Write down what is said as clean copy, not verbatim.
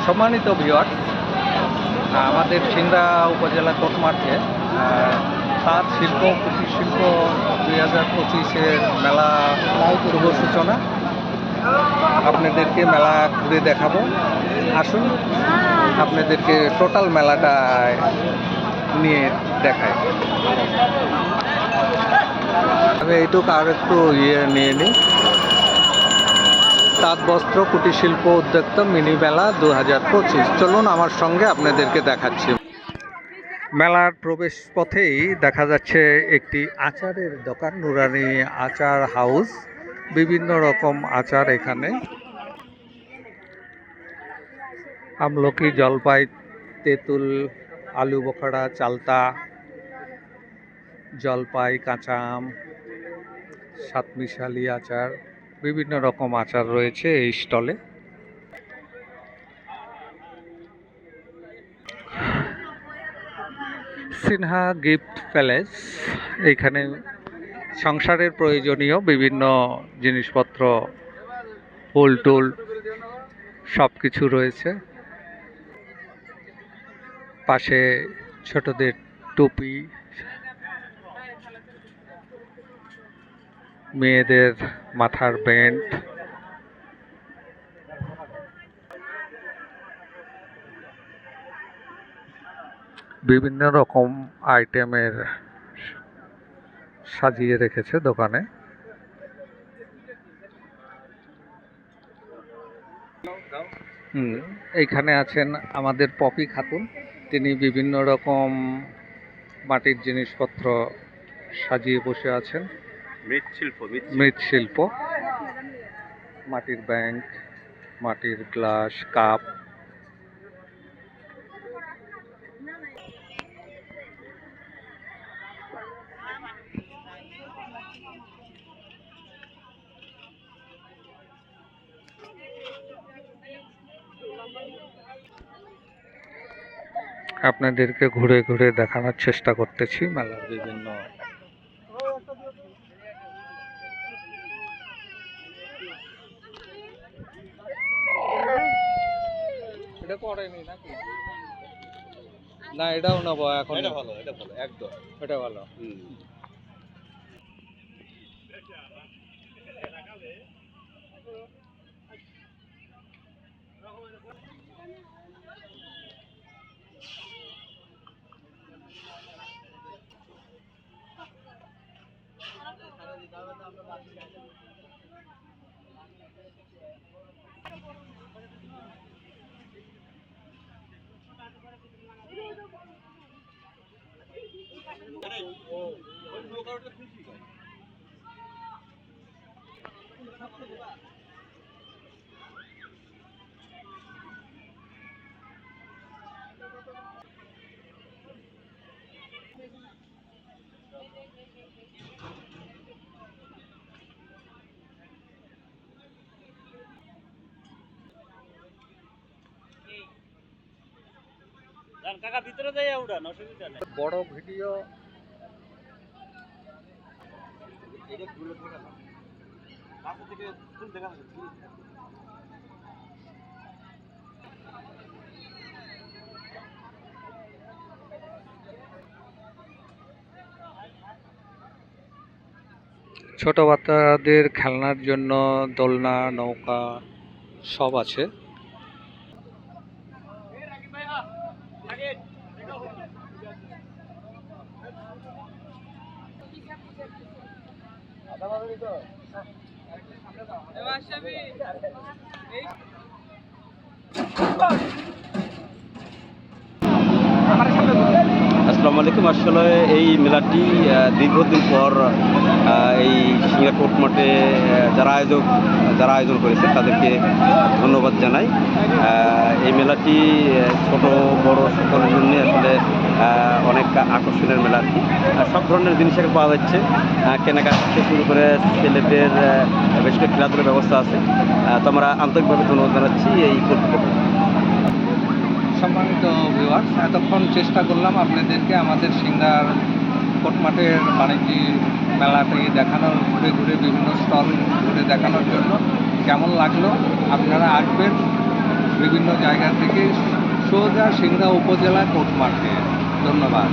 সম্মানিত ভিউয়ার্স, আমাদের সিংড়া উপজেলা কোটমাঠে তাঁত শিল্প কুটির শিল্প 2025-এর মেলা শুভ সূচনা। আপনাদেরকে মেলা ঘুরে দেখাবো। আসুন আপনাদেরকে টোটাল মেলাটা নিয়ে দেখাই। আমি এইটুকু আর একটু নিয়ে নিই। তাঁত বস্ত্র কুটির শিল্প উদ্যোক্তা মিনি মেলা 2025। চলুন আমার সঙ্গে আপনাদেরকে দেখাচ্ছি। মেলার প্রবেশ পথেই দেখা যাচ্ছে একটি আচারের দোকান, নুরানি আচার হাউস। বিভিন্ন রকম আচার এখানে, আমলকি, জলপাই, তেঁতুল, আলু বোখরা, চালতা, জলপাই, কাঁচা আম, সাতমিশালি আচার, বিভিন্ন রকম আচার রয়েছে এই স্টলে। সিনহা গিফট প্যালেস, এইখানে সংসারের প্রয়োজনীয় বিভিন্ন জিনিসপত্র, ফুল টুল সব কিছু রয়েছে। পাশে ছোটদের টুপি, মেয়েদের মাথার ব্যান্ড, বিভিন্ন রকম আইটেমের সাজিয়ে রেখেছে দোকানে। এইখানে আছেন আমাদের পপি খাতুন। তিনি বিভিন্ন রকম মাটির জিনিসপত্র সাজিয়ে বসে আছেন। মৃৎশিল্প, মাটির ব্যাংক, মাটির গ্লাস, কাপ। আপনাদেরকে ঘুরে ঘুরে দেখানোর চেষ্টা করতেছি মেলার বিভিন্ন না, এটাও নেবো এখন। এটা ভালো একদম, এটা ভালো। বড় ভিডিও ছোট বাচ্চাদের খেলনার জন্য দোলনা, নৌকা সব আছে। আসসালামু আলাইকুম। আসলে এই মেলাটি দীর্ঘদিন পর এই সিংড়া কোটমাঠে যারা আয়োজন করেছে তাদেরকে ধন্যবাদ জানাই। এই মেলাটি ছোট বড় সকলের জন্য আসলে অনেক আকর্ষণের মেলা আর কি। সব ধরনের জিনিস এখানে পাওয়া যাচ্ছে, কেনাকাটা থেকে শুরু করে ছেলেদের বেশ কিছু খেলাধুলার ব্যবস্থা আছে। তো আমরা আন্তরিকভাবে ধন্যবাদ জানাচ্ছি এই কর্তৃপক্ষকে। সম্মানিত ভিউয়ার্স, এতক্ষণ চেষ্টা করলাম আপনাদেরকে আমাদের সিংড়ার কোটমাঠের বাণিজ্যিক মেলাটি দেখানোর, ঘুরে ঘুরে বিভিন্ন স্টল ঘুরে দেখানোর জন্য। কেমন লাগলো? আপনারা আসবেন, বিভিন্ন জায়গা থেকে সোজা সিংড়া উপজেলা কোর্ট মাঠে। ধন্যবাদ।